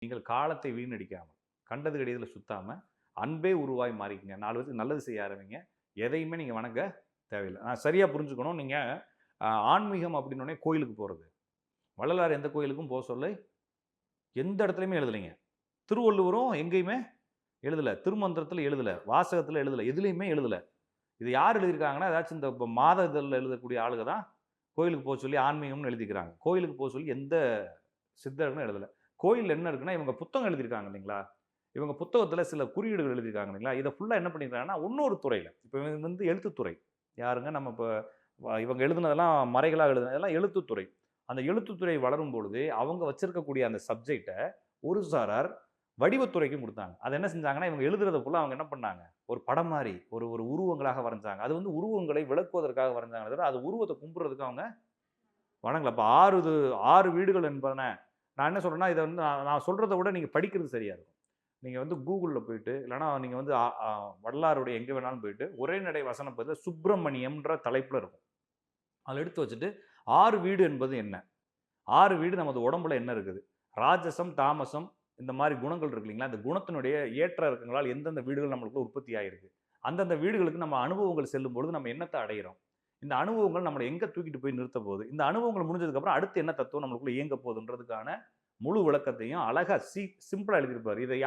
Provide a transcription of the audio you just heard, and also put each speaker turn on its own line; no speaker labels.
நீங்கள் காலத்தை வீணடிக்காமல், கண்டது கடியதில் சுத்தாம, அன்பே உருவாய் மாறிக்கங்க. 4 பேத்துக்கு நல்லது செய்ய ஆரம்பிங்க. எதையுமே நீங்க வணங்க தேவையில்ல. நான் சரியா புரிஞ்சுக்கணும். நீங்க ஆன்மீகம் அப்படின்னோனே கோயிலுக்கு போறது. வள்ளலார் எந்த கோயிலுக்கும் சொல்ல எந்த இடத்துலயுமே எழுதலைங்க. திருவள்ளுவரும் எங்கேயுமே எழுதல. திருமந்திரத்தில எழுதல. வாசகத்தில எழுதல. எதுலயுமே எழுதல. இது யார் எழுதியிருக்காங்கன்னா, ஏதாச்சும் இந்த மாத இதழ்ல எழுதக்கூடிய ஆளுக தான் கோயிலுக்கு சொல்லி ஆன்மீகம்னு எழுதிக்கிறாங்க. கோயிலுக்கு சொல்லி எந்த சித்தர்களும் எழுதல. கோயில்ல என்ன இருக்குன்னா, இவங்க புத்தகம் எழுதியிருக்காங்க இல்லைங்களா? இவங்க புத்தகத்தில சில குறியீடுகள் எழுதியிருக்காங்க இல்லைங்களா? இத ஃபுல்லா என்ன பண்ணியிருக்காங்கன்னா, இன்னொரு துறையில இப்ப இவங்க எழுத்துத்துறை. யாருங்க நம்ம இப்ப இவங்க எழுதுனதெல்லாம் மறைகளா எழுதுனது அதெல்லாம் எழுத்துத்துறை. அந்த எழுத்துத்துறை வளரும் பொழுது, அவங்க வச்சிருக்கக்கூடிய அந்த சப்ஜெக்ட்ட ஒரு சாரார் வடிவத்துறைக்கும் குடுத்தாங்க. அத என்ன செஞ்சாங்கன்னா, இவங்க எழுதுறத ஃபுல்லா அவங்க என்ன பண்ணாங்க, ஒரு படம் மாரி, ஒரு உருவங்களாக வரைஞ்சாங்க. அது உருவங்களை விளக்குவதற்காக வரைஞ்சாங்களே தவிர, அது உருவத்த கும்பிடுறதுக்கு அவங்க வணங்கல. அப்ப 6 வீடுகள் என்பன நான் என்ன சொல்றேன்னா, இத நான் நான் சொல்றத விட நீங்க படிக்கிறது சரியா இருக்கும். நீங்க Googleல போயிட்டு, இல்லன்னா நீங்க அ அ வள்ளலாருடைய எங்க வேணாலும் போயிட்டு, உரைநடை வசன பதில சுப்பிரமணியம்ன்ற தலைப்புல இருக்கும். அதில எடுத்து வச்சுட்டு, 6 வீடு என்பது என்ன? 6 வீடு நமது உடம்புல என்ன இருக்குது? ராஜசம், தாமசம் இந்த மாரி குணங்கள் இருக்கு இல்லைங்களா? இந்த குணத்தினுடைய ஏற்ற இறக்கங்களால் எந்தெந்த வீடுகள் நம்மளுக்குள்ள உற்பத்தி ஆயிருக்கு? அந்தந்த வீடுகளுக்கு நம்ம அனுபவங்கள் செல்லும்பொழுது நம்ம என்னத்த அடையிறோம்? இந்த அனுபவங்கள் நம்மள எங்க தூக்கிட்டு போய் நிறுத்த போகுது? இந்த அனுபவங்கள் முடிஞ்சதுக்கு அப்புறம் அடுத்து என்ன தத்துவம் நம்மளுக்குள்ள இயங்க போகுதுன்றதுக்கான முழு விளக்கத்தையும் அழகா சிம்பிளா எழுதியிருப்பாரு. இத